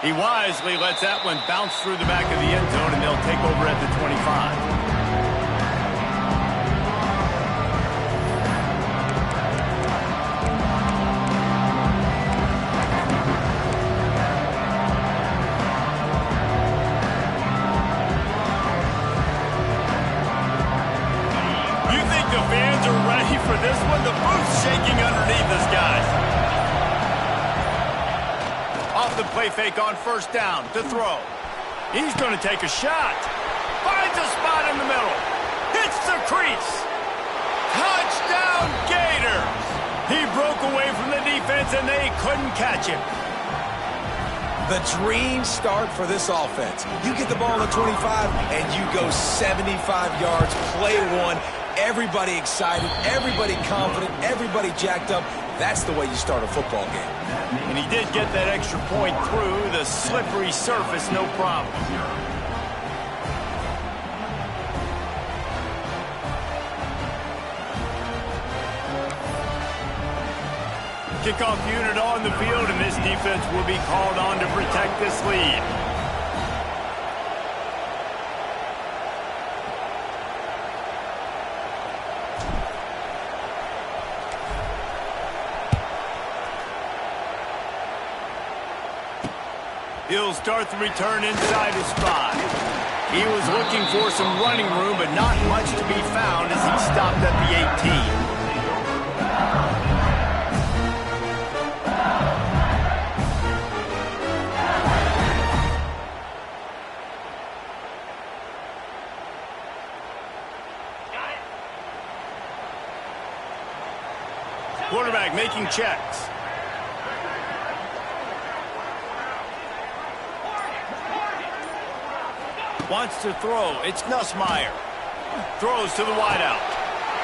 He wisely lets that one bounce through the back of the end zone, and they'll take over at the 25. For this one, the booth's shaking underneath us, guys. Off the play fake on first down to throw. He's going to take a shot. Finds a spot in the middle. Hits the crease. Touchdown Gators. He broke away from the defense and they couldn't catch him. The dream start for this offense. You get the ball on the 25 and you go 75 yards, play one. Everybody excited, everybody confident, everybody jacked up. That's the way you start a football game. And he did get that extra point through the slippery surface, no problem. Kickoff unit on the field, and this defense will be called on to protect this lead. He'll start the return inside his 5. He was looking for some running room, but not much to be found as he stopped at the 18. Quarterback making checks. Wants to throw. It's Nussmeier. Throws to the wideout.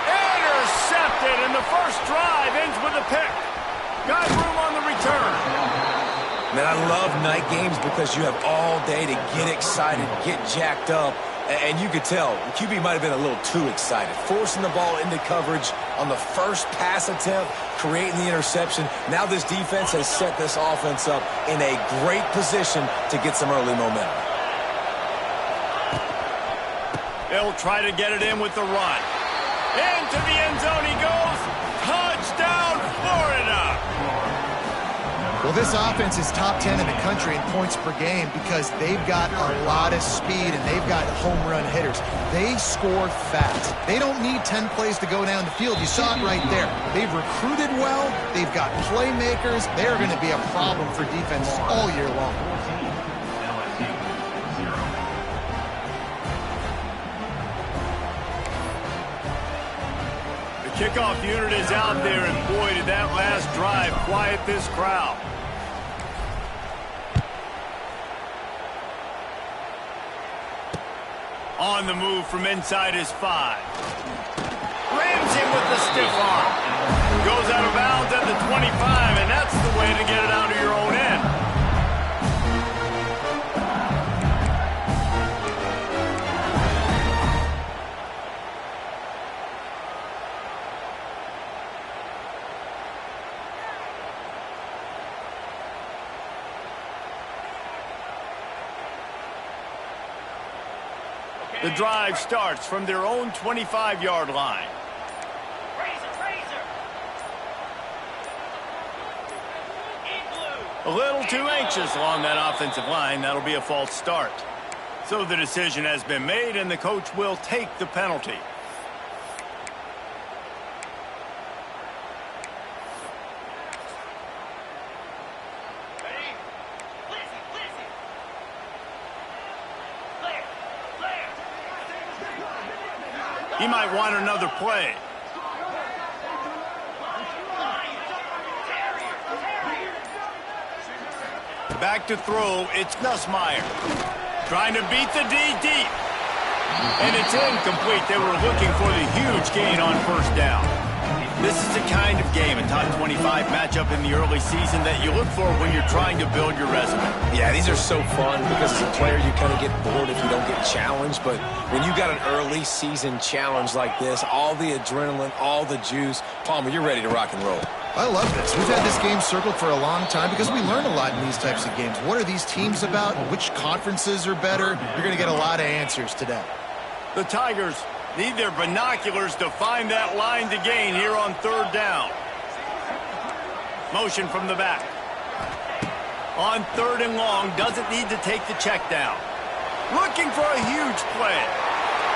Intercepted, and the first drive ends with a pick. Got room on the return. Man, I love night games because you have all day to get excited, get jacked up. And you could tell, the QB might have been a little too excited. Forcing the ball into coverage on the first pass attempt, creating the interception. Now this defense has set this offense up in a great position to get some early momentum. They'll try to get it in with the run. Into the end zone he goes. Touchdown, Florida! Well, this offense is top 10 in the country in points per game because they've got a lot of speed and they've got home run hitters. They score fast. They don't need 10 plays to go down the field. You saw it right there. They've recruited well. They've got playmakers. They're going to be a problem for defense all year long. Kickoff unit is out there, and boy, did that last drive quiet this crowd. On the move from inside his 5. Rams him with the stiff arm. Goes out of bounds at the 25, and that's the way to get it out of your own end. The drive starts from their own 25-yard line. A little too anxious along that offensive line. That'll be a false start. So the decision has been made, and the coach will take the penalty. He might want another play. Back to throw, it's Nussmeier. Trying to beat the D deep. And it's incomplete. They were looking for the huge gain on first down. This is the kind of game, a top 25 matchup in the early season, that you look for when you're trying to build your resume. Yeah, these are so fun because as a player you kind of get bored if you don't get challenged. But when you got an early season challenge like this, all the adrenaline, all the juice, Palmer, you're ready to rock and roll. I love this. We've had this game circled for a long time because we learn a lot in these types of games. What are these teams about? Which conferences are better? You're going to get a lot of answers today. The Tigers need their binoculars to find that line to gain here on third down. Motion from the back. On third and long, doesn't need to take the check down. Looking for a huge play.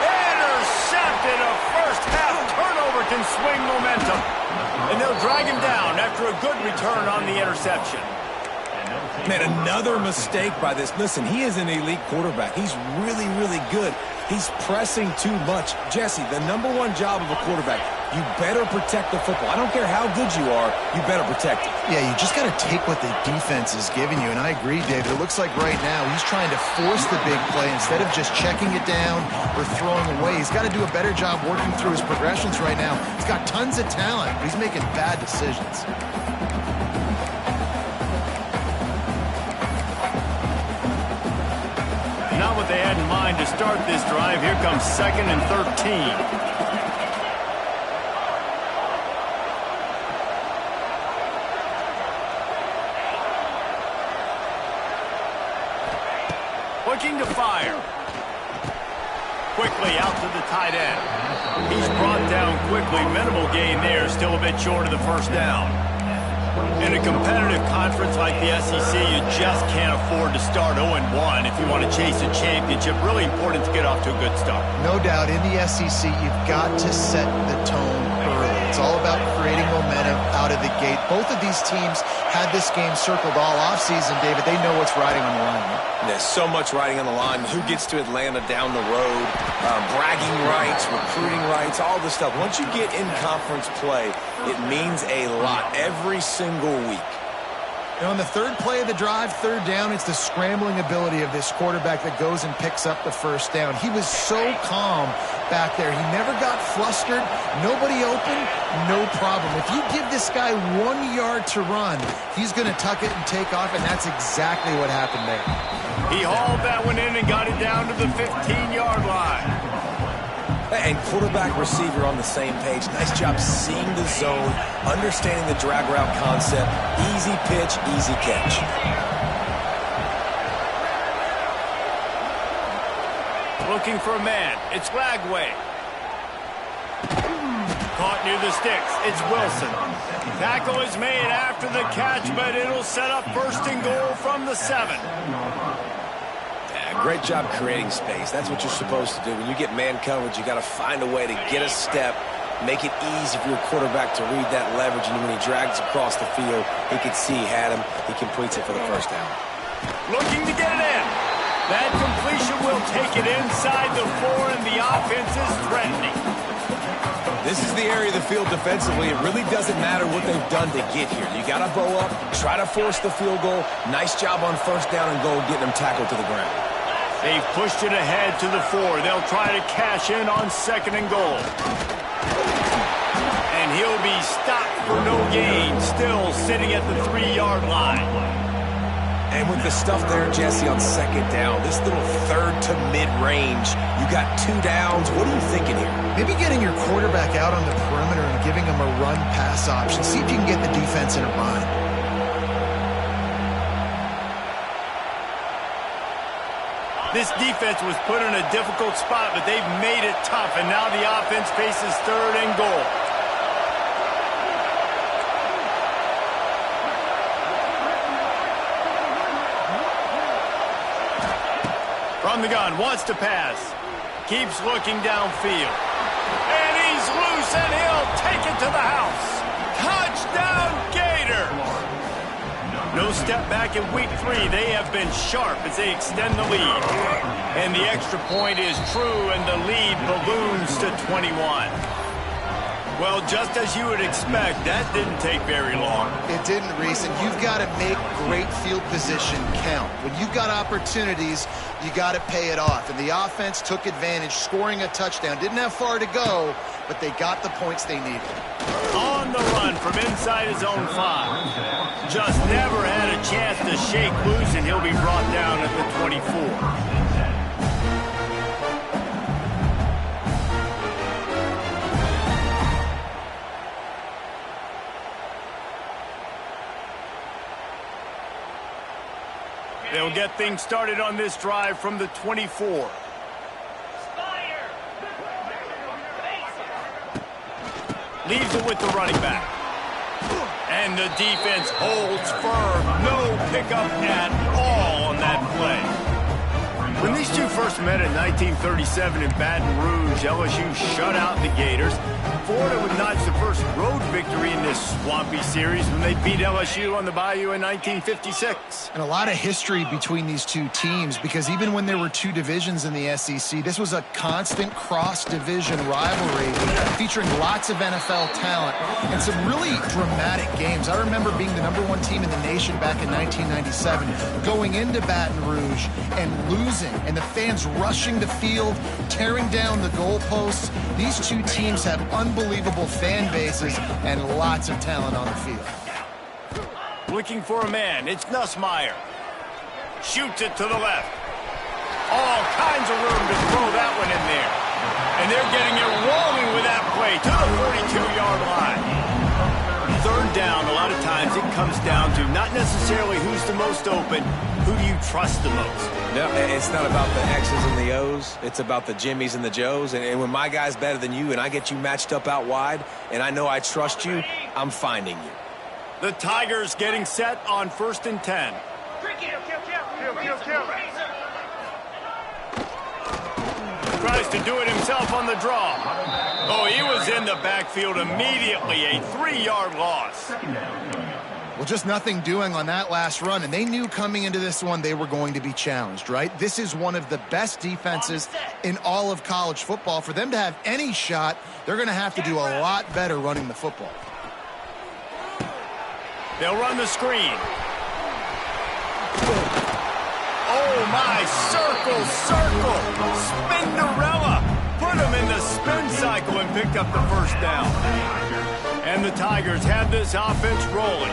Intercepted. A first half turnover can swing momentum. And they'll drag him down after a good return on the interception. Man, another mistake by this. Listen, he is an elite quarterback. He's really, really good. He's pressing too much. Jesse, the number one job of a quarterback, you better protect the football. I don't care how good you are, you better protect it. Yeah, you just got to take what the defense is giving you, and I agree, David. It looks like right now he's trying to force the big play instead of just checking it down or throwing away. He's got to do a better job working through his progressions right now. He's got tons of talent, but he's making bad decisions. Not what they had in mind to start this drive. Here comes 2nd and 13. Looking to fire. Quickly out to the tight end. He's brought down quickly. Minimal gain there. Still a bit short of the first down. In a competitive conference like the SEC, you just can't afford to start 0-1 if you want to chase a championship. Really important to get off to a good start. No doubt, in the SEC, you've got to set the tone early. It's all about creating momentum out of the gate. Both of these teams had this game circled all offseason, David. They know what's riding on the line. There's so much riding on the line. Who gets to Atlanta down the road? Bragging rights, recruiting rights, all this stuff. Once you get in conference play, it means a lot every single week. And on the third play of the drive, third down, it's the scrambling ability of this quarterback that goes and picks up the first down. He was so calm back there. He never got flustered. Nobody open, no problem. If you give this guy 1 yard to run, he's going to tuck it and take off, and that's exactly what happened there. He hauled that one in and got it down to the 15-yard line. And quarterback receiver on the same page. Nice job seeing the zone, understanding the drag route concept. Easy pitch, easy catch. Looking for a man. It's Lagway. Caught near the sticks. It's Wilson. Tackle is made after the catch, but it'll set up 1st and goal from the 7. Great job creating space. That's what you're supposed to do. When you get man coverage, you got to find a way to get a step, make it easy for your quarterback to read that leverage, and when he drags across the field, he can see he had him. He completes it for the first down. Looking to get it in. That completion will take it inside the 4, and the offense is threatening. This is the area of the field defensively. It really doesn't matter what they've done to get here. You got to bow up, try to force the field goal. Nice job on 1st down and goal, getting them tackled to the ground. They've pushed it ahead to the 4. They'll try to cash in on 2nd and goal. And he'll be stopped for no gain, still sitting at the 3-yard line. And with the stuff there, Jesse, on 2nd down, this little third to mid-range, you got 2 downs. What are you thinking here? Maybe getting your quarterback out on the perimeter and giving him a run-pass option. See if you can get the defense in a bind. This defense was put in a difficult spot, but they've made it tough, and now the offense faces 3rd and goal. From the gun, wants to pass. Keeps looking downfield. And he's loose, and he'll take it to the house. Touchdown, Gators! No step back in week 3. They have been sharp as they extend the lead. And the extra point is true, and the lead balloons to 21. Well, just as you would expect, that didn't take very long. It didn't, Reese, and you've got to make great field position count. When you've got opportunities, you got to pay it off. And the offense took advantage, scoring a touchdown. Didn't have far to go, but they got the points they needed. On the run from inside his own 5. Just never had a chance to shake loose, and he'll be brought down at the 24. They'll get things started on this drive from the 24. Leaves it with the running back. And the defense holds firm. No pickup at all on that play. When these two first met in 1937 in Baton Rouge, LSU shut out the Gators. Florida would notch the first road victory in this swampy series when they beat LSU on the Bayou in 1956. And a lot of history between these two teams, because even when there were two divisions in the SEC, this was a constant cross-division rivalry featuring lots of NFL talent and some really dramatic games. I remember being the #1 team in the nation back in 1997, going into Baton Rouge and losing, and the fans rushing the field, tearing down the goalposts. These two teams have unbelievable fan bases and lots of talent on the field. Looking for a man, it's Nussmeier. Shoots it to the left. All kinds of room to throw that one in there. And they're getting it rolling with that play to the 42-yard line. Third down, a lot of times it comes down to not necessarily who's the most open, who do you trust the most? No, it's not about the X's and the O's. It's about the Jimmies and the Joes. And when my guy's better than you and I get you matched up out wide and I know I trust you, I'm finding you. The Tigers getting set on 1st and 10. Tries to do it himself on the draw. Oh, he was in the backfield immediately. A 3-yard loss. Well, just nothing doing on that last run, and they knew coming into this one they were going to be challenged, right? This is one of the best defenses in all of college football. For them to have any shot, they're going to have to do a lot better running the football. They'll run the screen. Oh, my, circle, Spinderella. Put him in the spin cycle and picked up the first down. And the Tigers have this offense rolling.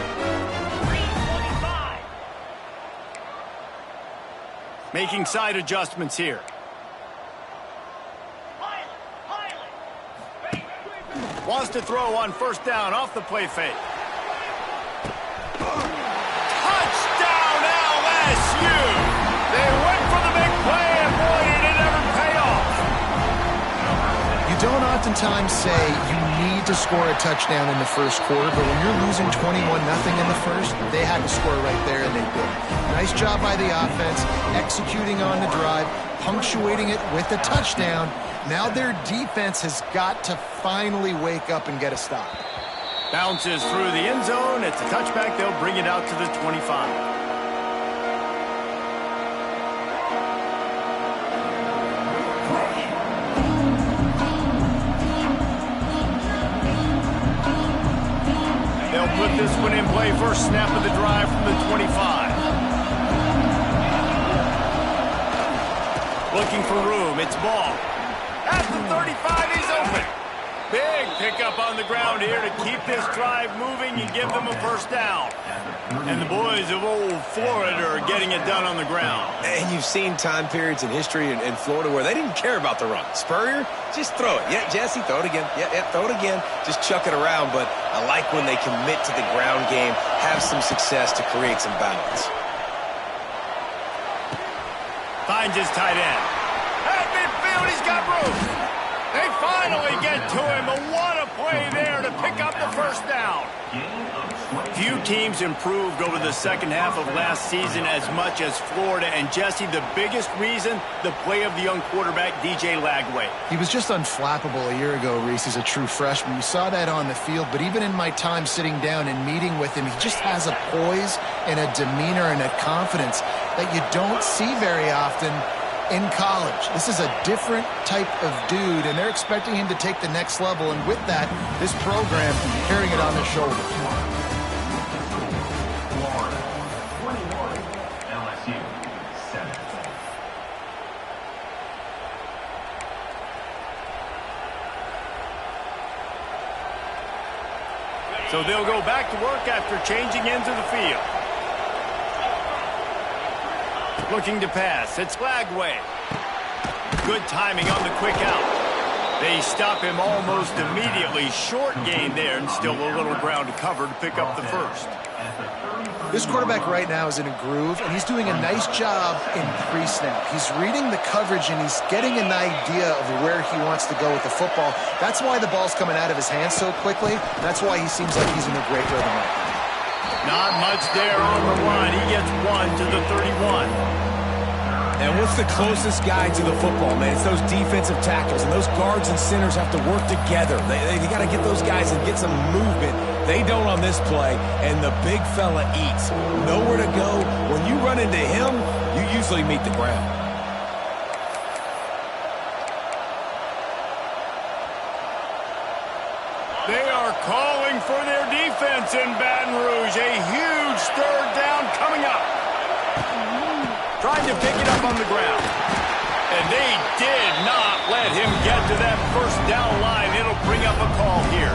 Making side adjustments here. Wants to throw on 1st down off the play fake. Touchdown LSU! They went for the big play, and boy, did it ever pay off. You don't oftentimes say you need to score a touchdown in the first quarter, but when you're losing 21-0 in the first, they had to score right there, and they did. Nice job by the offense, executing on the drive, punctuating it with a touchdown. Now their defense has got to finally wake up and get a stop. Bounces through the end zone. It's a touchback. They'll bring it out to the 25. They'll put this one in play. First snap of the drive from the 25. Looking for room. It's Ball. At the 35, he's open. Big pickup on the ground here to keep this drive moving and give them a first down. And the boys of old Florida are getting it done on the ground. And you've seen time periods in history in Florida where they didn't care about the run. Spurrier, just throw it. Yeah, Jesse, throw it again. Yeah, throw it again. Just chuck it around. But I like when they commit to the ground game, have some success to create some balance. Finds his tight end. At midfield, he's got room. They finally get to him, but what a play there to pick up the first down. Few teams improved over the second half of last season as much as Florida. And, Jesse, the biggest reason, the play of the young quarterback, DJ Lagway. He was just unflappable a year ago, Reese, as a true freshman. You saw that on the field, but even in my time sitting down and meeting with him, he just has a poise and a demeanor and a confidence that you don't see very often in college. This is a different type of dude, and they're expecting him to take the next level, and with that, this program carrying it on their shoulders. LSU 7. So they'll go back to work after changing ends of the field. Looking to pass. It's Lagway. Good timing on the quick out. They stop him almost immediately. Short gain there, and still a little ground to cover to pick up the first. This quarterback right now is in a groove, and he's doing a nice job in pre-snap. He's reading the coverage, and he's getting an idea of where he wants to go with the football. That's why the ball's coming out of his hands so quickly. That's why he seems like he's in a great rhythm right now. Not much there on the line. He gets 1 to the 31. And what's the closest guy to the football, man? It's those defensive tackles, and those guards and centers have to work together. They got to get those guys and get some movement. They don't on this play, and the big fella eats. Nowhere to go. When you run into him, you usually meet the ground. They are calling for their defense in Baton Rouge. A huge third down coming up. Trying to pick it up on the ground. And they did not let him get to that first down line. It'll bring up a call here.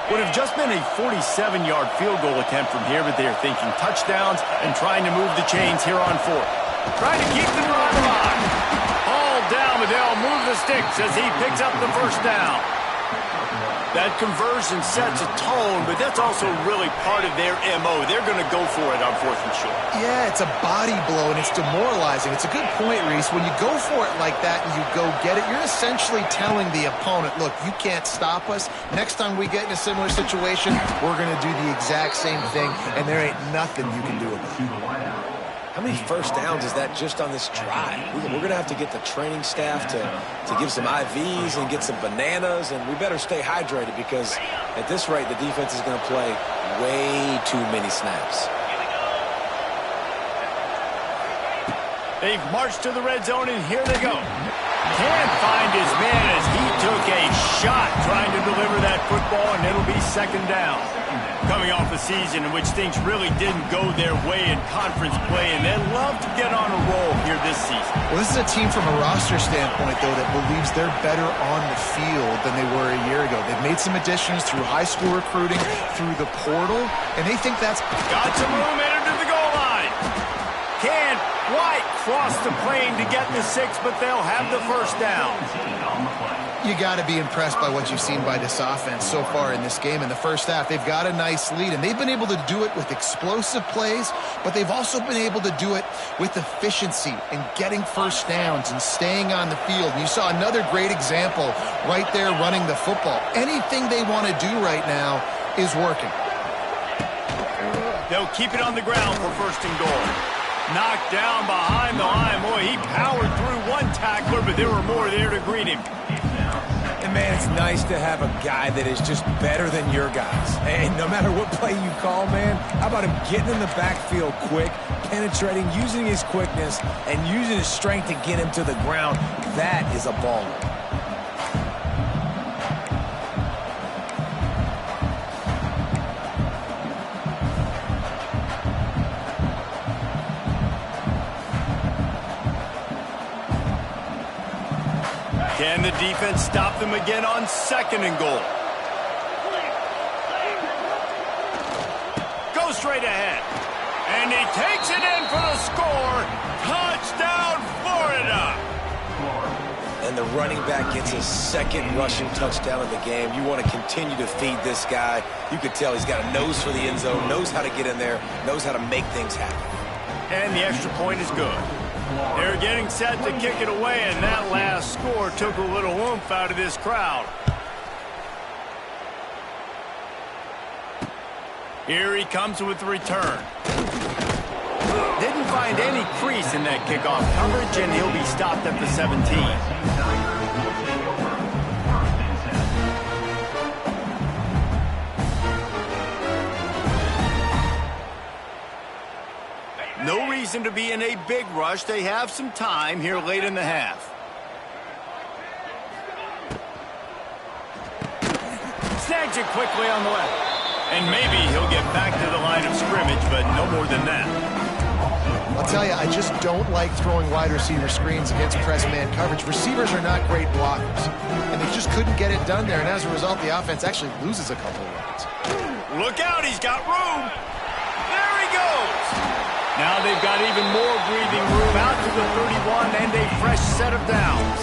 Would have just been a 47-yard field goal attempt from here, but they're thinking touchdowns and trying to move the chains here on fourth. Trying to keep the drive alive. All down, but they'll move the sticks as he picks up the first down. That conversion sets a tone, but that's also really part of their MO. They're going to go for it on 4th and short. Yeah, it's a body blow, and it's demoralizing. It's a good point, Reese. When you go for it like that and you go get it, you're essentially telling the opponent, look, you can't stop us. Next time we get in a similar situation, we're going to do the exact same thing, and there ain't nothing you can do about it. How many first downs is that just on this drive? We're going to have to get the training staff to give some IVs and get some bananas, and we better stay hydrated because at this rate, the defense is going to play way too many snaps. They've marched to the red zone, and here they go. Can't find his man as he took a shot trying to deliver that football, and it'll be 2nd down. Coming off a season in which things really didn't go their way in conference play, and they love to get on a roll here this season. Well, this is a team from a roster standpoint, though, that believes they're better on the field than they were a year ago. They've made some additions through high school recruiting, through the portal, and they think that's... Got some room entered to the goal line. Can't quite cross the plane to get the 6, but they'll have the first down. You got to be impressed by what you've seen by this offense so far in this game. In the first half, they've got a nice lead, and they've been able to do it with explosive plays, but they've also been able to do it with efficiency and getting first downs and staying on the field. And you saw another great example right there running the football. Anything they want to do right now is working. They'll keep it on the ground for 1st and goal. Knocked down behind the line. Boy, he powered through one tackler, but there were more there to greet him. And, man, it's nice to have a guy that is just better than your guys. And no matter what play you call, man, how about him getting in the backfield quick, penetrating, using his quickness, and using his strength to get him to the ground? That is a baller. Can the defense stop them again on 2nd and goal? Go straight ahead. And he takes it in for the score. Touchdown, Florida. And the running back gets his 2nd rushing touchdown of the game. You want to continue to feed this guy. You could tell he's got a nose for the end zone, knows how to get in there, knows how to make things happen. And the extra point is good. They're getting set to kick it away, and that last score took a little oomph out of this crowd. Here he comes with the return. Didn't find any crease in that kickoff coverage, and he'll be stopped at the 17. No reason to be in a big rush. They have some time here late in the half. Snags it quickly on the left. And maybe he'll get back to the line of scrimmage, but no more than that. I'll tell you, I just don't like throwing wide receiver screens against press man coverage. Receivers are not great blockers, and they just couldn't get it done there. And as a result, the offense actually loses a couple of yards. Look out, he's got room. There he goes. Now they've got even more breathing room out to the 31 and a fresh set of downs.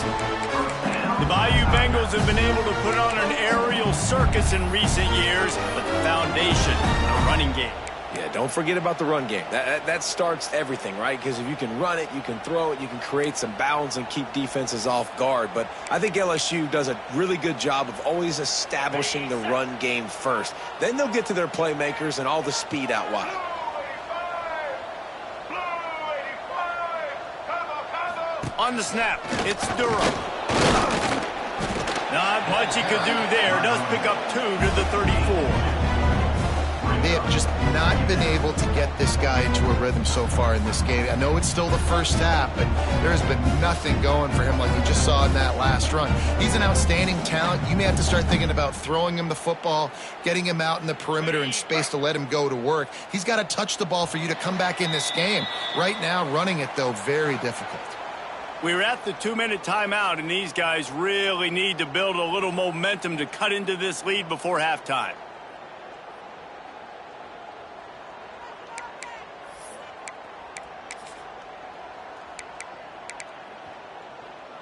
The Bayou Bengals have been able to put on an aerial circus in recent years, but the foundation, the running game. Yeah, don't forget about the run game. That starts everything, right? Because if you can run it, you can throw it, you can create some balance and keep defenses off guard. But I think LSU does a really good job of always establishing the run game first. Then they'll get to their playmakers and all the speed out wide. On the snap, it's Durham. Not much he could do there. Does pick up 2 to the 34. They have just not been able to get this guy into a rhythm so far in this game. I know it's still the first half, but there's been nothing going for him like you just saw in that last run. He's an outstanding talent. You may have to start thinking about throwing him the football, getting him out in the perimeter in space to let him go to work. He's got to touch the ball for you to come back in this game. Right now, running it, though, very difficult. We're at the 2-minute timeout, and these guys really need to build a little momentum to cut into this lead before halftime.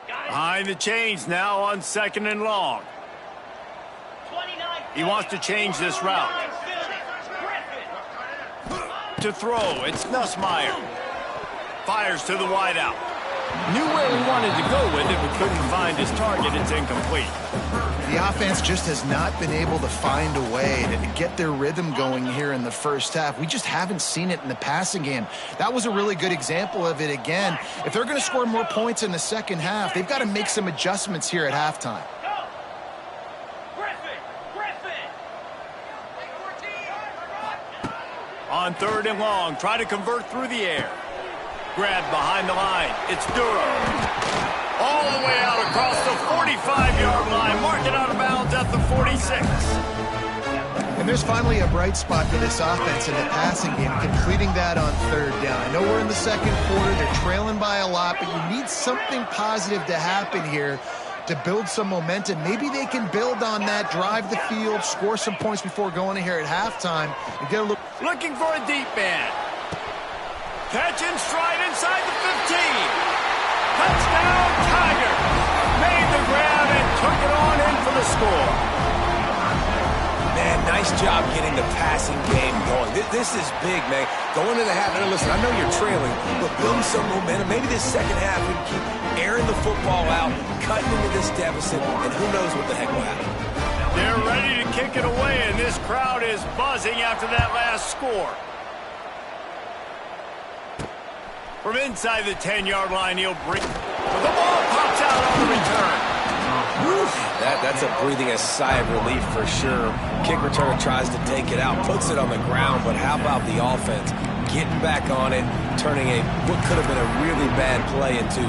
Behind the chains now on 2nd and long. He wants to change this route. To throw, it's Nussmeier. Fires to the wideout. Knew where he wanted to go with it, but couldn't find his target. It's incomplete. The offense just has not been able to find a way to get their rhythm going here in the first half. We just haven't seen it in the passing game. That was a really good example of it again. If they're going to score more points in the second half, they've got to make some adjustments here at halftime. On 3rd and long, try to convert through the air. Grab behind the line. It's Durham. All the way out across the 45-yard line. Mark it out of bounds at the 46. And there's finally a bright spot for this offense in the passing game, completing that on 3rd down. I know we're in the 2nd quarter. They're trailing by a lot, but you need something positive to happen here to build some momentum. Maybe they can build on that, drive the field, score some points before going in here at halftime, and get a look. Looking for a deep man. Catch and stride inside the 15. Touchdown, Tiger. Made the grab and took it on in for the score. Man, nice job getting the passing game going. This is big, man. Going into the half, and listen, I know you're trailing, but building some momentum. Maybe this second half we can keep airing the football out, cutting into this deficit, and who knows what the heck will happen. They're ready to kick it away, and this crowd is buzzing after that last score. From inside the 10-yard line, he'll bring. The ball pops out on the return. That's a breathing a sigh of relief for sure. Kick returner tries to take it out, puts it on the ground, but how about the offense getting back on it, turning what could have been a really bad play into,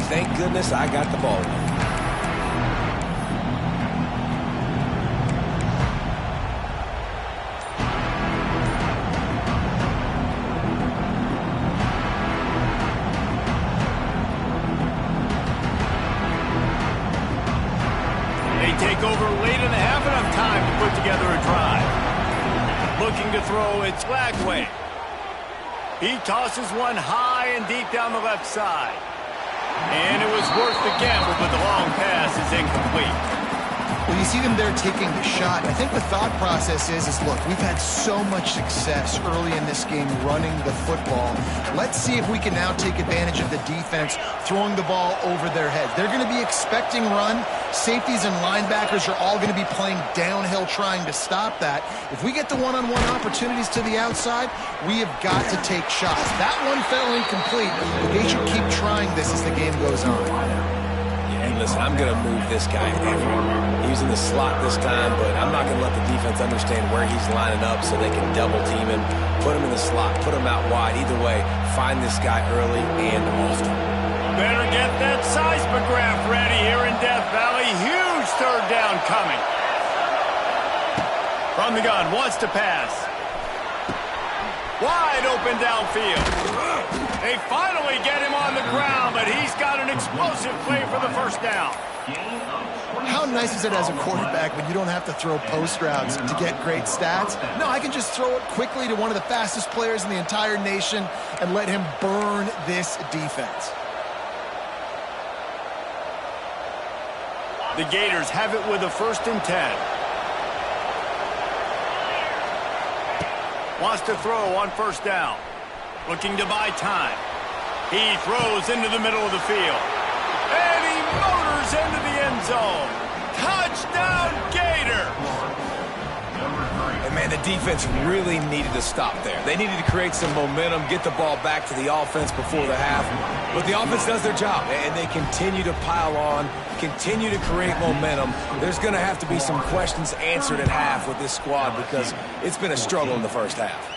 thank goodness I got the ball. Take over late in the half, enough time to put together a drive. Looking to throw, it's Lagway. He tosses one high and deep down the left side. And it was worth the gamble, but the long pass is incomplete. Well, you see them there taking the shot. I think the thought process is look, we've had so much success early in this game running the football. Let's see if we can now take advantage of the defense throwing the ball over their heads. They're going to be expecting run. Safeties and linebackers are all going to be playing downhill trying to stop that. If we get the one-on-one opportunities to the outside, we have got to take shots. That one fell incomplete, but they should keep trying this as the game goes on. Yeah, listen, I'm going to move this guy everywhere. He's in the slot this time, but I'm not going to let the defense understand where he's lining up so they can double team him, put him in the slot, put him out wide. Either way, find this guy early and often. Better get that seismograph ready here in Death Valley. Huge 3rd down coming. From the gun, wants to pass. Wide open downfield. They finally get him on the ground, but he's got an explosive play for the first down. How nice is it as a quarterback when you don't have to throw post routes to get great stats? No, I can just throw it quickly to one of the fastest players in the entire nation and let him burn this defense. The Gators have it with a 1st and 10. Wants to throw on 1st down. Looking to buy time. He throws into the middle of the field. And he motors into the end zone. Touchdown, Gator! And man, the defense really needed to stop there. They needed to create some momentum, get the ball back to the offense before the half. But the offense does their job, and they continue to pile on, continue to create momentum. There's going to have to be some questions answered at half with this squad because it's been a struggle in the first half.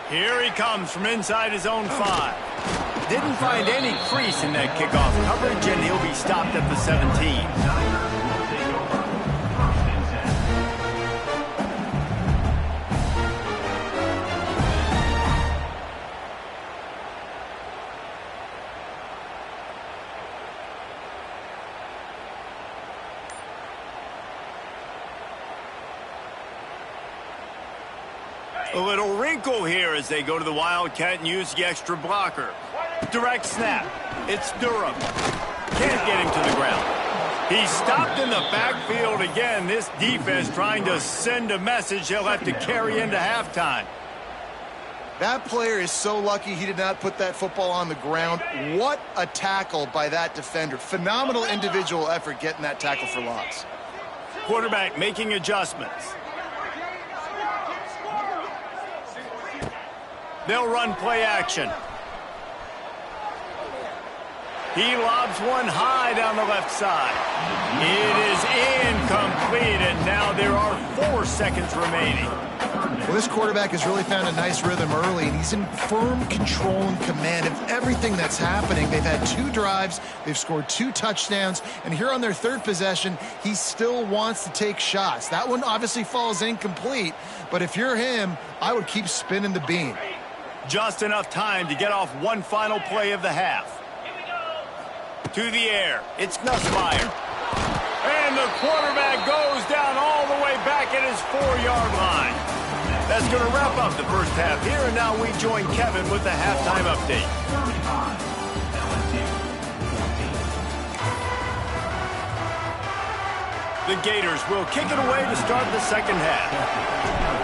Here he comes from inside his own 5. Didn't find any crease in that kickoff coverage, and he'll be stopped at the 17. A little wrinkle here as they go to the Wildcat and use the extra blocker. Direct snap. It's Durham. Can't get him to the ground. He's stopped in the backfield again. This defense trying to send a message they'll have to carry into halftime. That player is so lucky he did not put that football on the ground. What a tackle by that defender. Phenomenal individual effort getting that tackle for loss. Quarterback making adjustments. They'll run play action. He lobs one high down the left side. It is incomplete, and now there are 4 seconds remaining. Well, this quarterback has really found a nice rhythm early, and he's in firm control and command of everything that's happening. They've had 2 drives. They've scored 2 touchdowns, and here on their 3rd possession, he still wants to take shots. That one obviously falls incomplete, but if you're him, I would keep spinning the beam. Just enough time to get off one final play of the half. To the air. It's Nussmeier. And the quarterback goes down all the way back at his 4-yard line. That's going to wrap up the first half here, and now we join Kevin with the halftime update. The Gators will kick it away to start the second half.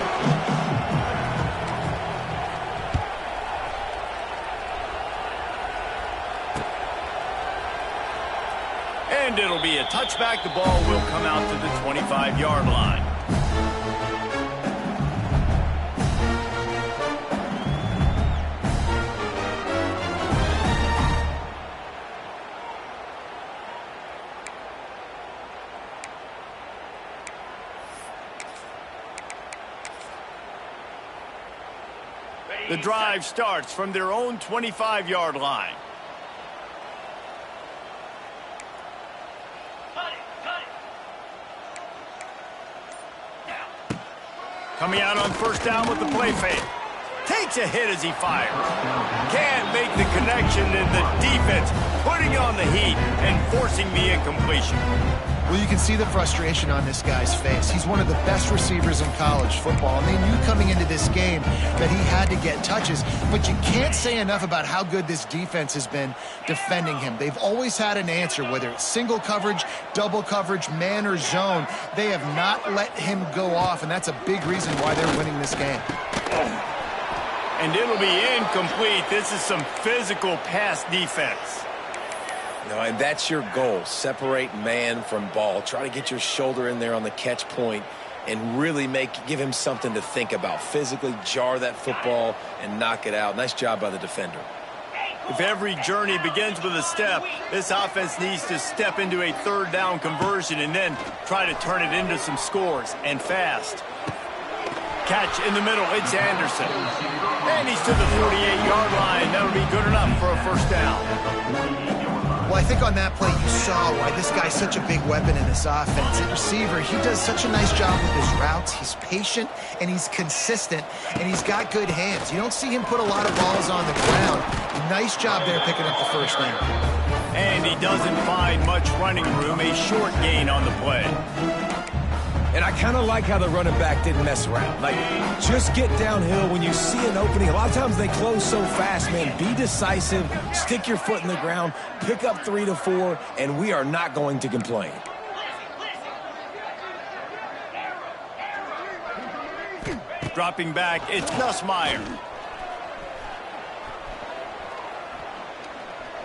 And it'll be a touchback. The ball will come out to the 25-yard line. The drive starts from their own 25-yard line. Coming out on 1st down with the play fake. Takes a hit as he fires. Can't make the connection, and the defense putting on the heat and forcing the incompletion. Well, you can see the frustration on this guy's face. He's one of the best receivers in college football, and they knew coming into this game that he had to get touches, but you can't say enough about how good this defense has been defending him. They've always had an answer, whether it's single coverage, double coverage, man or zone. They have not let him go off, and that's a big reason why they're winning this game. And it'll be incomplete. This is some physical pass defense. No, and that's your goal. Separate man from ball. Try to get your shoulder in there on the catch point and really give him something to think about. Physically jar that football and knock it out. Nice job by the defender. If every journey begins with a step, this offense needs to step into a 3rd down conversion and then try to turn it into some scores, and fast. Catch in the middle. It's Anderson. And he's to the 48-yard line. That'll be good enough for a 1st down. Well, I think on that play you saw why this guy's such a big weapon in this offense. At receiver, he does such a nice job with his routes. He's patient, and he's consistent, and he's got good hands. You don't see him put a lot of balls on the ground. Nice job there picking up the first down. And he doesn't find much running room, a short gain on the play. And I kind of like how the running back didn't mess around. Like, just get downhill when you see an opening. A lot of times they close so fast, man. Be decisive, stick your foot in the ground, pick up 3 to 4, and we are not going to complain. Dropping back, it's Nussmeier.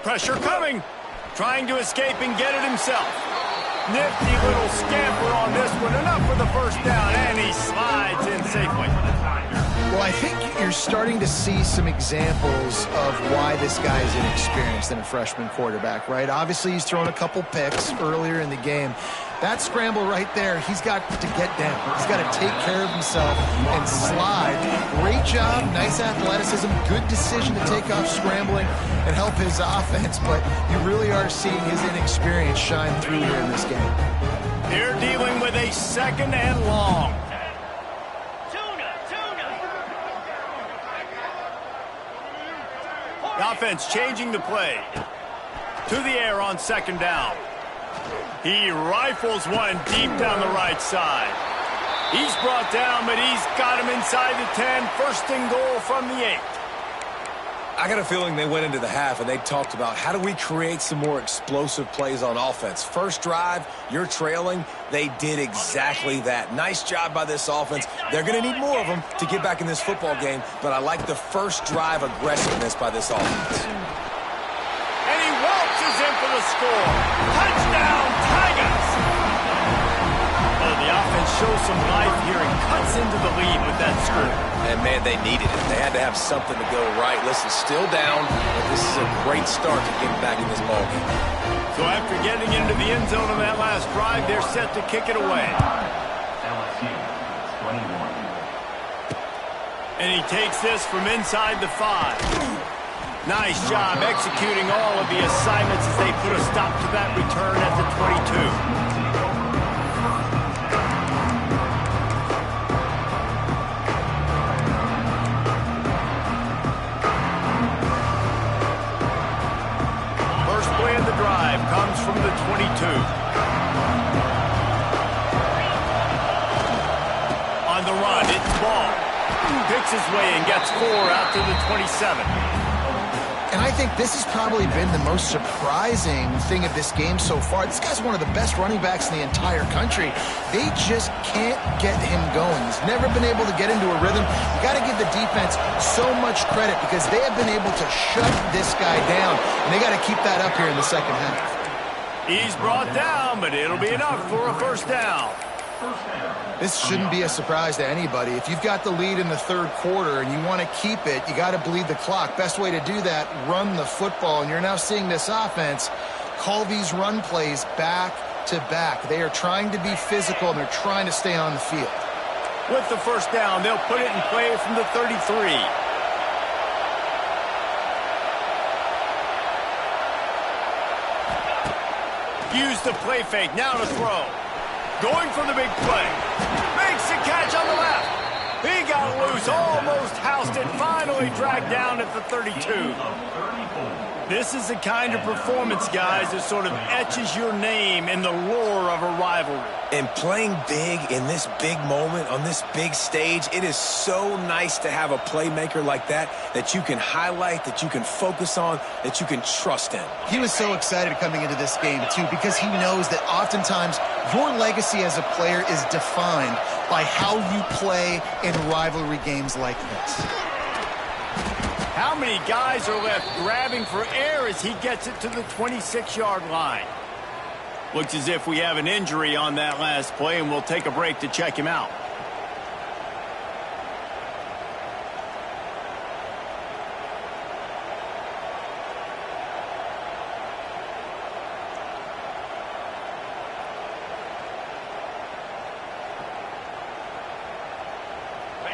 Pressure coming. Trying to escape and get it himself. Nifty little scamper on this one. Enough for the first down, and he slides in safely. Well, I think you're starting to see some examples of why this guy's inexperienced in a freshman quarterback, right? Obviously, he's thrown a couple picks earlier in the game. That scramble right there, he's got to get down. He's got to take care of himself and slide. Great job, nice athleticism, good decision to take off scrambling and help his offense, but you really are seeing his inexperience shine through here in this game. They're dealing with a second and long. The offense changing the play. To the air on second down. He rifles one deep down the right side. He's brought down, but he's got him inside the 10. First and goal from the 8. I got a feeling they went into the half and they talked about how do we create some more explosive plays on offense. First drive, you're trailing. They did exactly that. Nice job by this offense. They're going to need more of them to get back in this football game, but I like the first drive aggressiveness by this offense. And he waltzes in for the score. Touchdown, Tigers! Well, the offense shows some life here and cuts into the lead with that score. And, man, they needed it. They had to have something to go right. Listen, still down, but this is a great start to getting back in this ballgame. So after getting into the end zone on that last drive, they're set to kick it away. LSU 21. And he takes this from inside the 5. Nice job executing all of the assignments as they put a stop to that return at the 22. Drive comes from the 22. On the run, it's Ball. Picks his way and gets 4 out to the 27. And I think this has probably been the most surprising thing of this game so far. This guy's one of the best running backs in the entire country. They just can't get him going. He's never been able to get into a rhythm. You got to give the defense so much credit because they have been able to shut this guy down, and they got to keep that up here in the second half. He's brought down, but it'll be enough for a first down. This shouldn't be a surprise to anybody. If you've got the lead in the third quarter and you want to keep it, you got to bleed the clock. Best way to do that, run the football. And you're now seeing this offense call these run plays back to back. They are trying to be physical, and they're trying to stay on the field. With the first down, they'll put it in play from the 33. Use the play fake, now to throw. Going for the big play. Makes the catch on the left. He got loose, almost housed it, finally dragged down at the 32. This is the kind of performance, guys, that sort of etches your name in the lore of a rivalry. And playing big in this big moment, on this big stage, it is so nice to have a playmaker like that you can highlight, that you can focus on, that you can trust in. He was so excited coming into this game, too, because he knows that oftentimes your legacy as a player is defined by how you play in rivalry games like this. How many guys are left grabbing for air as he gets it to the 26-yard line? Looks as if we have an injury on that last play, and we'll take a break to check him out.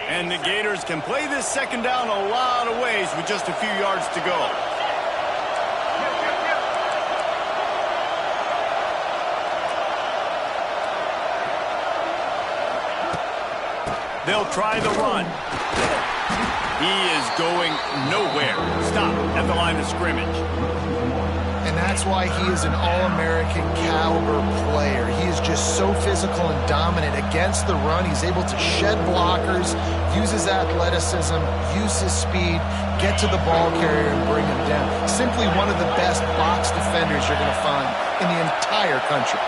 And the Gators can play this second down a lot of ways with just a few yards to go. They'll try the run. He is going nowhere. Stop at the line of scrimmage. And that's why he is an All-American caliber player. He is just so physical and dominant against the run. He's able to shed blockers, use his athleticism, use his speed, get to the ball carrier and bring him down. Simply one of the best box defenders you're going to find in the entire country.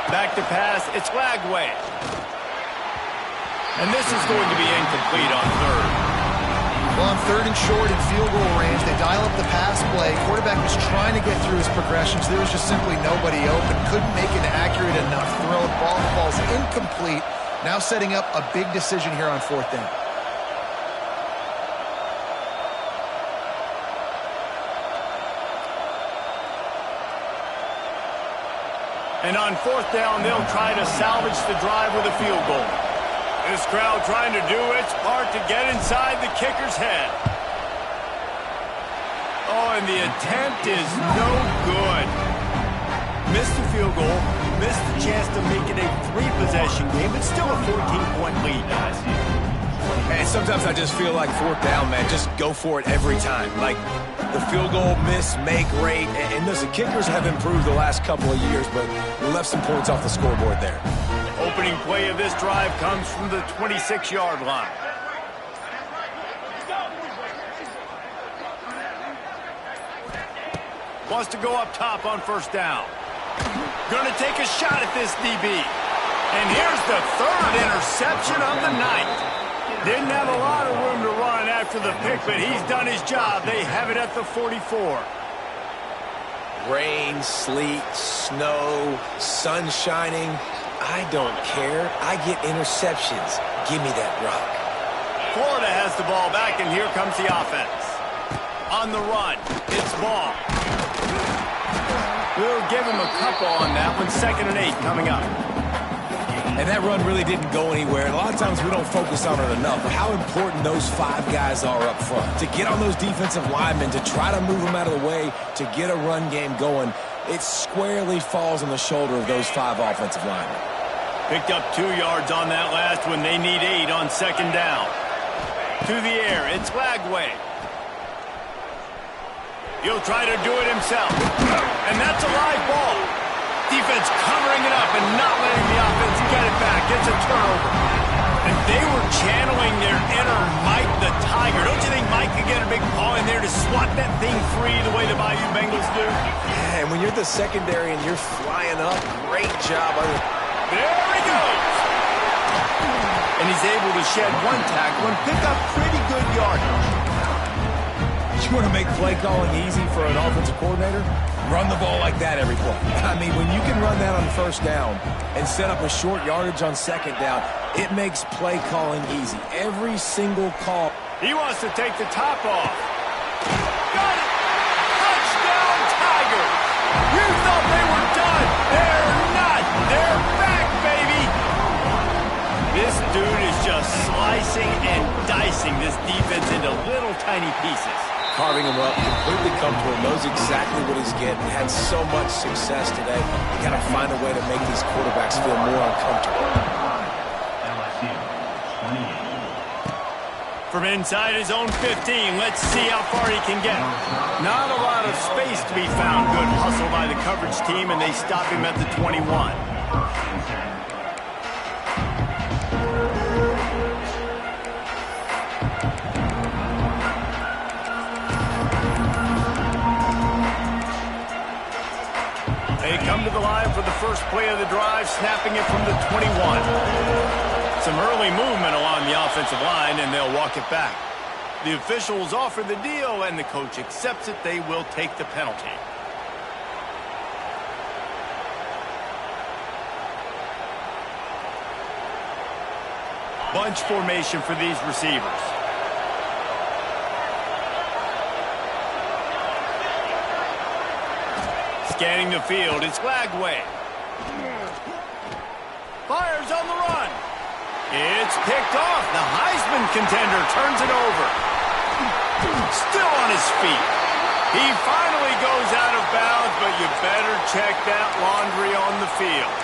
Back to pass, it's Lagway. And this is going to be incomplete on third. Well, on third and short and field goal range, they dial up the pass play. Quarterback was trying to get through his progressions. There was just simply nobody open. Couldn't make an accurate enough throw. The ball's incomplete. Now setting up a big decision here on fourth down. And on fourth down, they'll try to salvage the drive with a field goal. This crowd trying to do its part to get inside the kicker's head. Oh, and the attempt is no good. Missed the field goal, missed the chance to make it a three-possession game, but still a 14-point lead. And sometimes I just feel like fourth down, man, just go for it every time. Like the field goal miss, make rate. And listen, kickers have improved the last couple of years, but we left some points off the scoreboard there. Opening play of this drive comes from the 26-yard line. Wants to go up top on first down. Gonna take a shot at this DB. And here's the third interception of the night. Didn't have a lot of room to run after the pick, but he's done his job. They have it at the 44. Rain, sleet, snow, sun shining. I don't care. I get interceptions. Give me that rock. Florida has the ball back, and here comes the offense. On the run, it's Ball. We'll give him a couple on that one. 2nd and 8 coming up. And that run really didn't go anywhere. And a lot of times we don't focus on it enough. But how important those 5 guys are up front. To get on those defensive linemen, to try to move them out of the way, to get a run game going, it squarely falls on the shoulder of those 5 offensive linemen. Picked up 2 yards on that last one. They need 8 on 2nd down. To the air, it's Lagway. He'll try to do it himself. And that's a live ball. Defense covering it up and not letting the offense get it back. It's a turnover. And they were channeling their inner Mike the Tiger. Don't you think Mike could get a big paw in there to swat that thing free the way the Bayou Bengals do? Yeah, and when you're the secondary and you're flying up, great job. There he goes. And he's able to shed 1 tackle and pick up pretty good yardage. You want to make play calling easy for an offensive coordinator? Run the ball like that every play. I mean, when you can run that on first down and set up a short yardage on 2nd down, it makes play calling easy. Every single call. He wants to take the top off. Got it! Touchdown, Tigers! You thought they were done. They're not. They're back, baby! This dude is just slicing and dicing this defense into little tiny pieces. Carving him up, completely comfortable, knows exactly what he's getting, had so much success today. You got to find a way to make these quarterbacks feel more uncomfortable. LSU, 28. From inside his own 15, let's see how far he can get. Not a lot of space to be found. Good hustle by the coverage team, and they stop him at the 21. They come to the line for the first play of the drive, snapping it from the 21. Some early movement along the offensive line, and they'll walk it back. The officials offer the deal, and the coach accepts it. They will take the penalty. Bunch formation for these receivers. Scanning the field, it's Lagway. Fires on the run. It's picked off. The Heisman contender turns it over. Still on his feet. He finally goes out of bounds, but you better check that laundry on the field.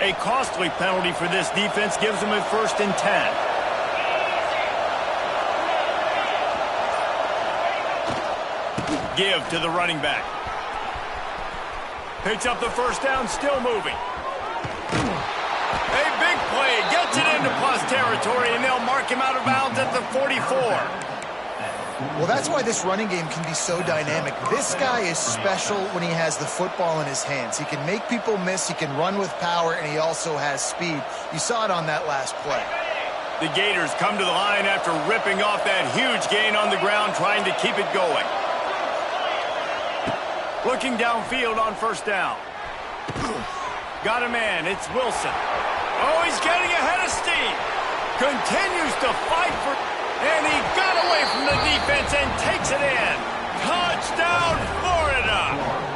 A costly penalty for this defense gives them a 1st and 10. Give to the running back. Picks up the 1st down, still moving. A big play, gets it into plus territory, and they'll mark him out of bounds at the 44. Well, that's why this running game can be so dynamic. This guy is special when he has the football in his hands. He can make people miss, he can run with power, and he also has speed. You saw it on that last play. The Gators come to the line after ripping off that huge gain on the ground, trying to keep it going. Looking downfield on 1st down. Got a man, it's Wilson. Oh, he's getting ahead of steam. Continues to fight for... And he got away from the defense and takes it in. Touchdown, Florida!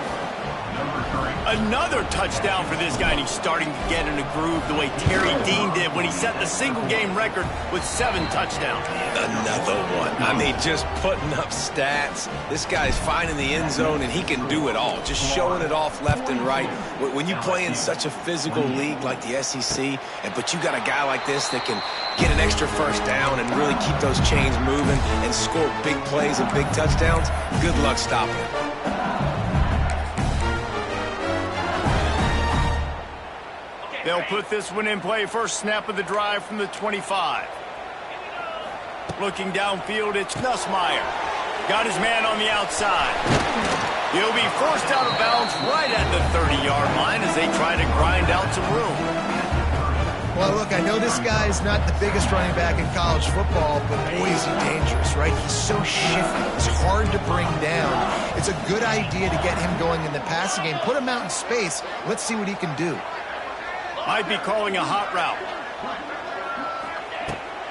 Another touchdown for this guy, and he's starting to get in a groove the way Terry Dean did when he set the single-game record with 7 touchdowns. Another one. I mean, just putting up stats. This guy's finding the end zone, and he can do it all. Just showing it off left and right. When you play in such a physical league like the SEC, but you got a guy like this that can get an extra 1st down and really keep those chains moving and score big plays and big touchdowns, good luck stopping it. They'll put this one in play. 1st snap of the drive from the 25. Looking downfield, it's Nussmeier. Got his man on the outside. He'll be forced out of bounds right at the 30-yard line as they try to grind out some room. Well, look, I know this guy is not the biggest running back in college football, but boy, is he dangerous, right? He's so shifty. He's hard to bring down. It's a good idea to get him going in the passing game. Put him out in space. Let's see what he can do. Might be calling a hot route.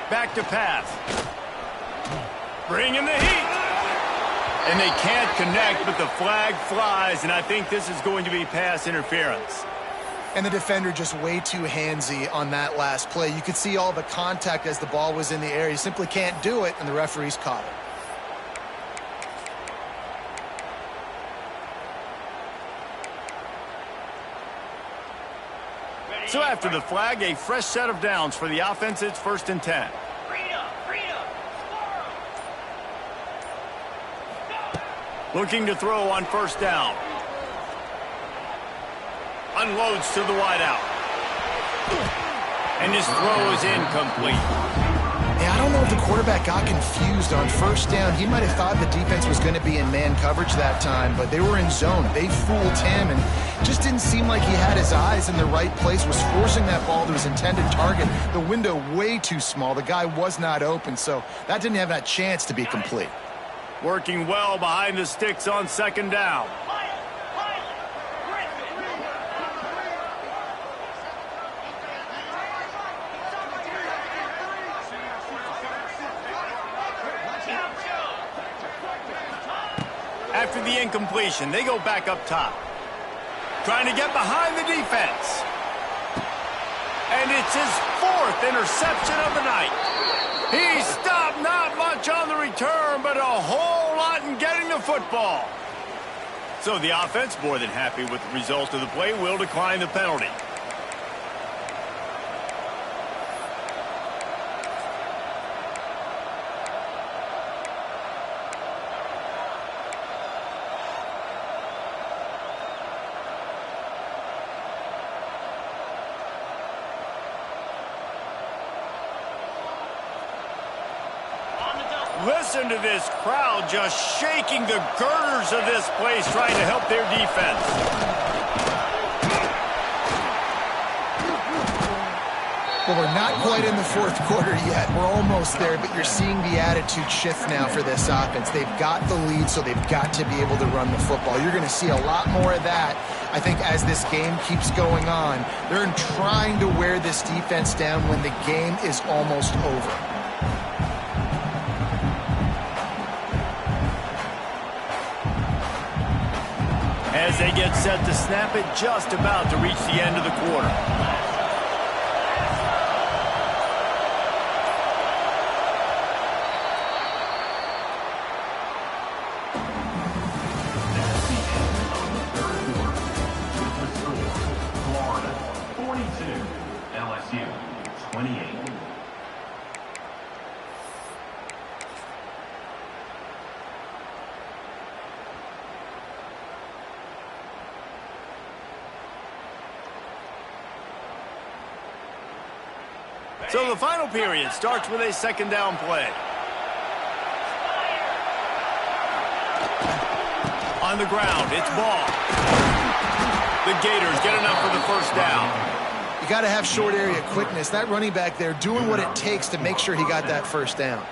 Back to pass. Bring in the heat. And they can't connect, but the flag flies, and I think this is going to be pass interference. And the defender just way too handsy on that last play. You could see all the contact as the ball was in the air. You simply can't do it, and the referees caught it. So after the flag, a fresh set of downs for the offense. It's 1st and 10. Looking to throw on 1st down. Unloads to the wideout. And his throw is incomplete. Yeah, I don't know if the quarterback got confused on 1st down. He might have thought the defense was going to be in man coverage that time, but they were in zone. They fooled him, and just didn't seem like he had his eyes in the right place, was forcing that ball to his intended target. The window way too small. The guy was not open, so that didn't have that chance to be complete. Working well behind the sticks on 2nd down. After the incompletion, they go back up top. Trying to get behind the defense. And it's his 4th interception of the night. He stopped, not much on the return, but a whole lot in getting the football. So the offense, more than happy with the result of the play, will decline the penalty. Listen to this crowd just shaking the girders of this place, trying to help their defense. Well, we're not quite in the 4th quarter yet. We're almost there, but you're seeing the attitude shift now for this offense. They've got the lead, so they've got to be able to run the football. You're going to see a lot more of that, I think, as this game keeps going on. They're trying to wear this defense down when the game is almost over. As they get set to snap it, just about to reach the end of the quarter. That's the end of the third quarter. With the score, Florida 42, LSU 28. So the final period starts with a second down play. On the ground, it's ball. The Gators get enough for the first down. You got to have short area quickness. That running back there doing what it takes to make sure he got that first down.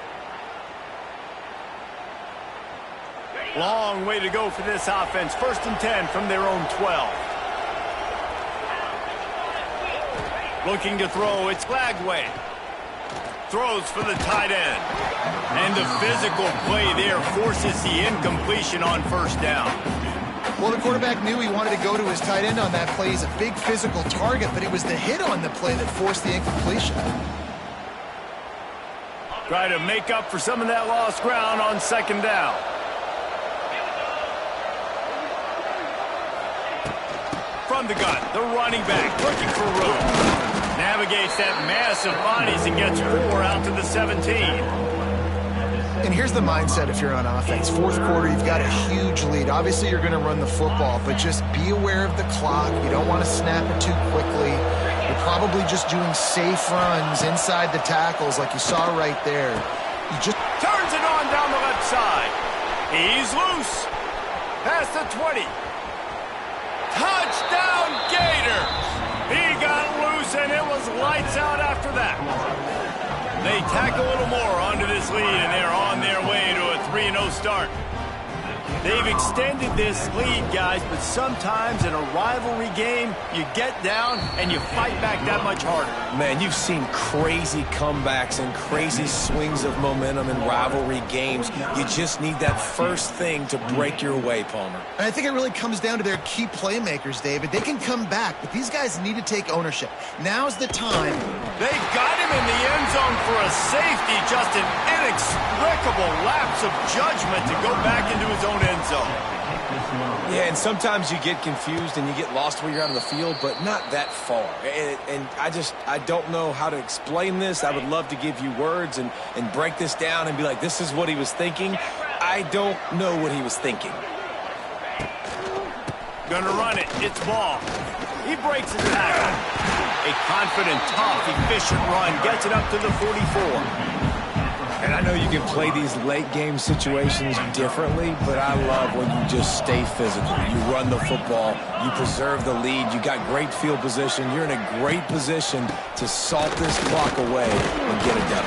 Long way to go for this offense. 1st and 10 from their own 12. Looking to throw, it's Lagway. Throws for the tight end. And the physical play there forces the incompletion on first down. Well, the quarterback knew he wanted to go to his tight end on that play. He's a big physical target, but it was the hit on the play that forced the incompletion. Try to make up for some of that lost ground on second down. From the gun, the running back looking for room. Navigates that mass of bodies and gets 4 out to the 17. And here's the mindset if you're on offense. 4th quarter, you've got a huge lead. Obviously, you're going to run the football, but just be aware of the clock. You don't want to snap it too quickly. You're probably just doing safe runs inside the tackles like you saw right there. You just turns it on down the left side. He's loose. Past the 20. Touchdown, Gators! He got loose, and it was lights out after that. They tack a little more onto this lead, and they're on their way to a 3-0 start. They've extended this lead, guys, but sometimes in a rivalry game, you get down and you fight back that much harder. Man, you've seen crazy comebacks and crazy swings of momentum in rivalry games. You just need that first thing to break your way, Palmer. And I think it really comes down to their key playmakers, David. They can come back, but these guys need to take ownership. Now's the time. They got him in the end zone for a safety, just an inexplicable lapse of judgment to go back into his own end zone. Yeah, and sometimes you get confused and you get lost where you're out of the field, but not that far. And I don't know how to explain this. I would love to give you words and break this down and be like, this is what he was thinking. I don't know what he was thinking. Gonna run it. It's ball. He breaks his tackle. A confident, tough, efficient run gets it up to the 44. And I know you can play these late game situations differently, but I love when you just stay physical. You run the football, you preserve the lead, you got great field position, you're in a great position to salt this clock away and get a W.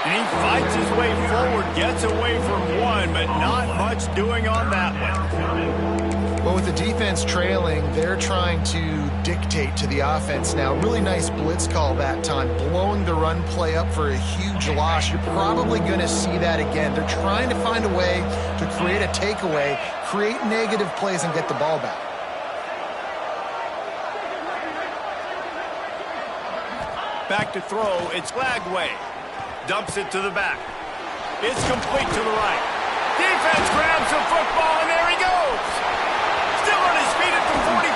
And he fights his way forward, gets away from one, but not much doing on that one. Well, with the defense trailing, they're trying to dictate to the offense now. Really nice blitz call that time, blowing the run play up for a huge loss. You're probably going to see that again. They're trying to find a way to create a takeaway, create negative plays, and get the ball back. Back to throw, it's Lagway. Dumps it to the back. It's complete to the right. Defense grabs the football, and there he goes. Still on his feet at the 45.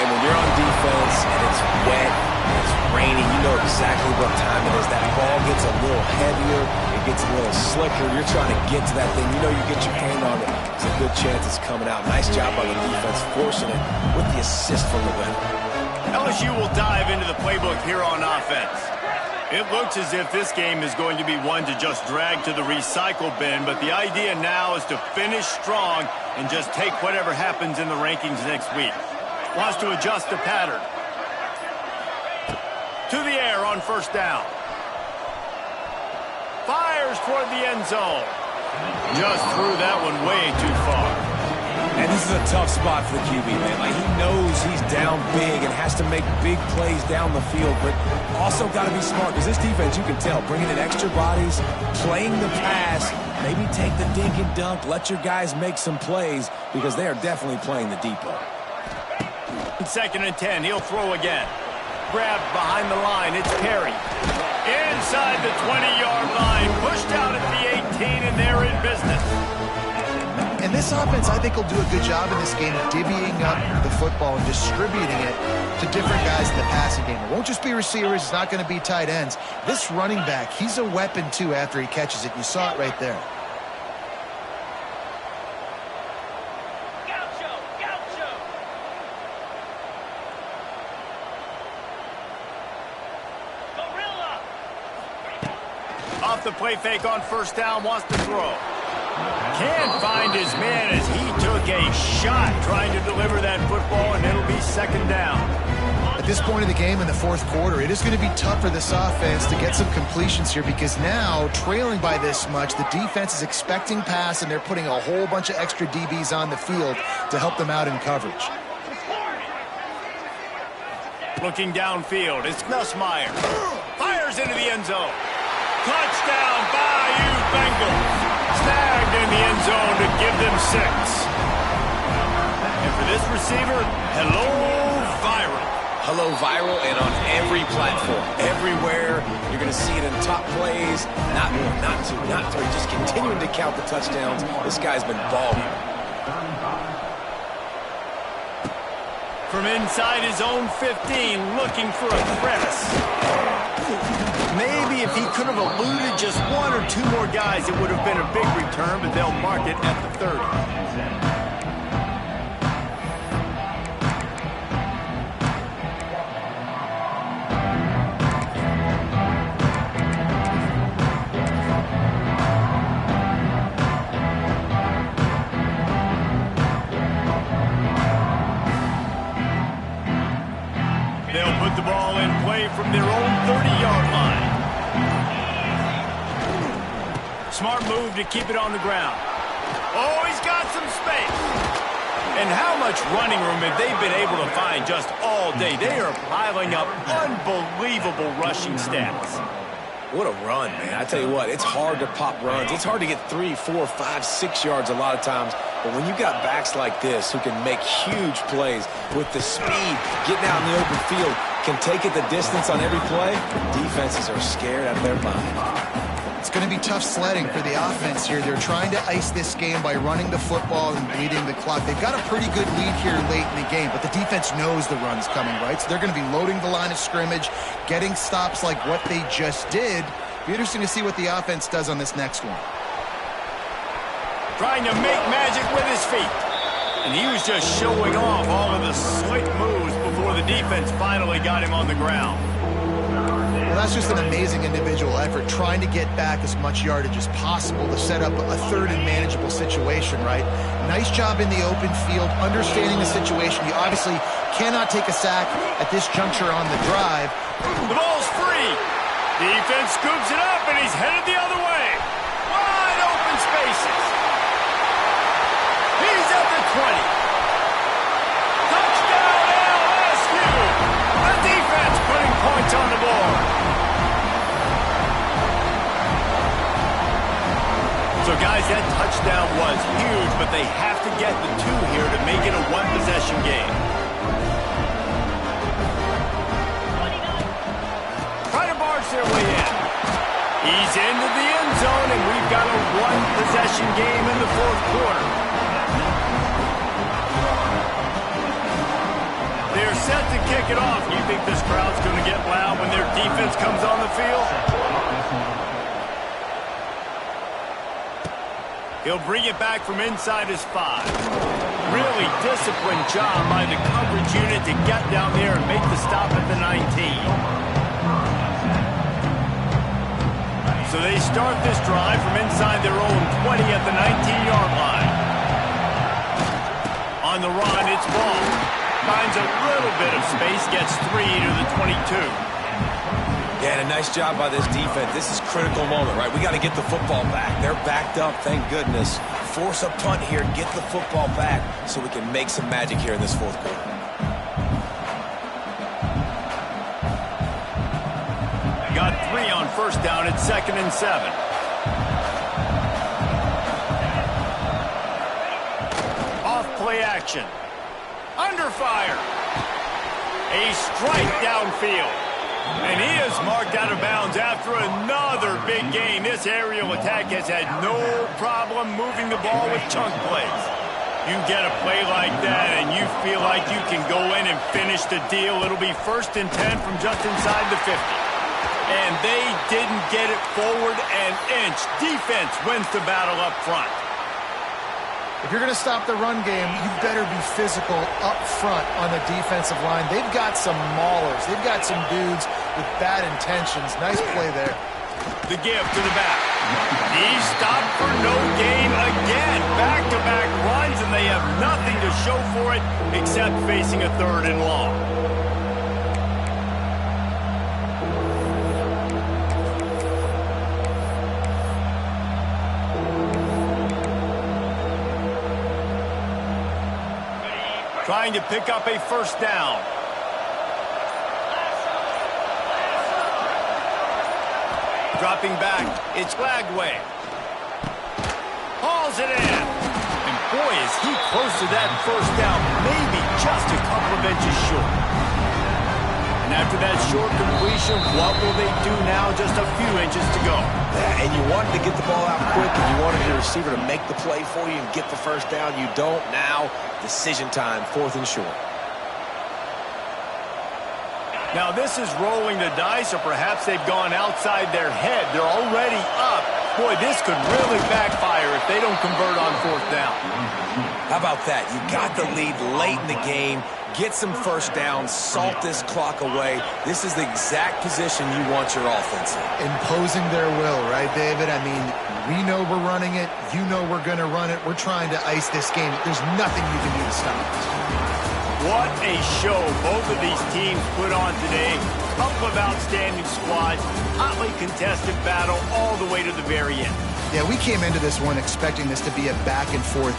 And when you're on defense and it's wet and it's rainy, you know exactly what time it is. That ball gets a little heavier. It gets a little slicker. You're trying to get to that thing. You know you get your hand on it. There's a good chance it's coming out. Nice job by the defense forcing it with the assist from the win. LSU will dive into the playbook here on offense. It looks as if this game is going to be one to just drag to the recycle bin, but the idea now is to finish strong and just take whatever happens in the rankings next week. Wants to adjust the pattern. To the air on first down. Fires toward the end zone. Just threw that one way too far. And this is a tough spot for the QB, man. Like, he knows he's down big and has to make big plays down the field, but also got to be smart because this defense, you can tell, bringing in extra bodies, playing the pass, maybe take the dink and dunk, let your guys make some plays because they are definitely playing the depot. 2nd and 10, he'll throw again. Grabbed behind the line, it's Perry. Inside the 20-yard line, pushed out at the 18, and they're in business. And this offense, I think, will do a good job in this game of divvying up the football and distributing it to different guys in the passing game. It won't just be receivers. It's not going to be tight ends. This running back, he's a weapon, too, after he catches it. You saw it right there. Off the play fake on 1st down, wants to throw. Can't find his man as he took a shot trying to deliver that football, and it'll be 2nd down. At this point of the game in the 4th quarter, it is going to be tough for this offense to get some completions here because now, trailing by this much, the defense is expecting pass, and they're putting a whole bunch of extra DBs on the field to help them out in coverage. Looking downfield, it's Nussmeier. Fires into the end zone. Touchdown, Bayou Bengals. Snagged in the end zone to give them 6. And for this receiver, hello, viral. Hello, viral, and on every platform, everywhere. You're going to see it in top plays. Not 1, not 2, not 3. Just continuing to count the touchdowns. This guy's been balling. From inside his own 15, looking for a crevice. Maybe if he could have eluded just 1 or 2 more guys, it would have been a big return, but they'll mark it at the 30. They'll put the ball in play from their own 30-yard line. Smart move to keep it on the ground. Oh, he's got some space. And how much running room have they been able to find just all day? They are piling up unbelievable rushing stats. What a run, man. I tell you what, it's hard to pop runs. It's hard to get 3, 4, 5, 6 yards a lot of times. But when you got backs like this who can make huge plays with the speed, getting out in the open field, can take it the distance on every play, defenses are scared out of their mind. It's going to be tough sledding for the offense here. They're trying to ice this game by running the football and bleeding the clock. They've got a pretty good lead here late in the game, but the defense knows the run's coming, right? So they're going to be loading the line of scrimmage, getting stops like what they just did. Be interesting to see what the offense does on this next one. Trying to make magic with his feet. And he was just showing off all of the slick moves before the defense finally got him on the ground. Well, that's just an amazing individual effort, trying to get back as much yardage as possible to set up a 3rd and manageable situation, right? Nice job in the open field, understanding the situation. You obviously cannot take a sack at this juncture on the drive. The ball's free. Defense scoops it up, and he's headed the other way. Wide open spaces. He's at the 20. Touchdown, LSU. The defense putting points on the board. So, guys, that touchdown was huge, but they have to get the 2 here to make it a 1-possession game. Trying to barge their way in. He's into the end zone, and we've got a 1-possession game in the 4th quarter. They're set to kick it off. You think this crowd's going to get loud when their defense comes on the field? He'll bring it back from inside his 5. Really disciplined job by the coverage unit to get down there and make the stop at the 19. So they start this drive from inside their own 20 at the 19-yard line. On the run, it's Ball. Finds a little bit of space, gets 3 to the 22. Yeah, and a nice job by this defense. This is a critical moment, right? We got to get the football back. They're backed up, thank goodness. Force a punt here, get the football back so we can make some magic here in this 4th quarter. Got 3 on 1st down at 2nd and 7. off play action. Under fire. A strike downfield. And he is marked out of bounds after another big gain. This aerial attack has had no problem moving the ball with chunk plays. You get a play like that and you feel like you can go in and finish the deal. It'll be 1st and 10 from just inside the 50. And they didn't get it forward an inch. Defense wins the battle up front. If you're going to stop the run game, you better be physical up front on the defensive line. They've got some maulers. They've got some dudes with bad intentions. Nice play there. The give to the back. He's stopped for no gain again. Back-to-back runs, and they have nothing to show for it except facing a 3rd and long. Trying to pick up a 1st down. Dropping back, it's Lagway. Hauls it in. And boy, is he close to that 1st down, maybe just a couple of inches short. And after that short completion, what will they do now? Just a few inches to go. Yeah, and you wanted to get the ball out quick, and you wanted your receiver to make the play for you and get the 1st down. You don't now. Decision time, 4th and short. Now this is rolling the dice, or perhaps they've gone outside their head. They're already up. Boy, this could really backfire if they don't convert on 4th down. How about that? You got the lead late in the game. Get some 1st down, salt this clock away. This is the exact position you want your offense in. Imposing their will, right, David? I mean, we know we're running it. You know we're going to run it. We're trying to ice this game. There's nothing you can do to stop us. What a show both of these teams put on today. Couple of outstanding squads. Hotly contested battle all the way to the very end. Yeah, we came into this one expecting this to be a back-and-forth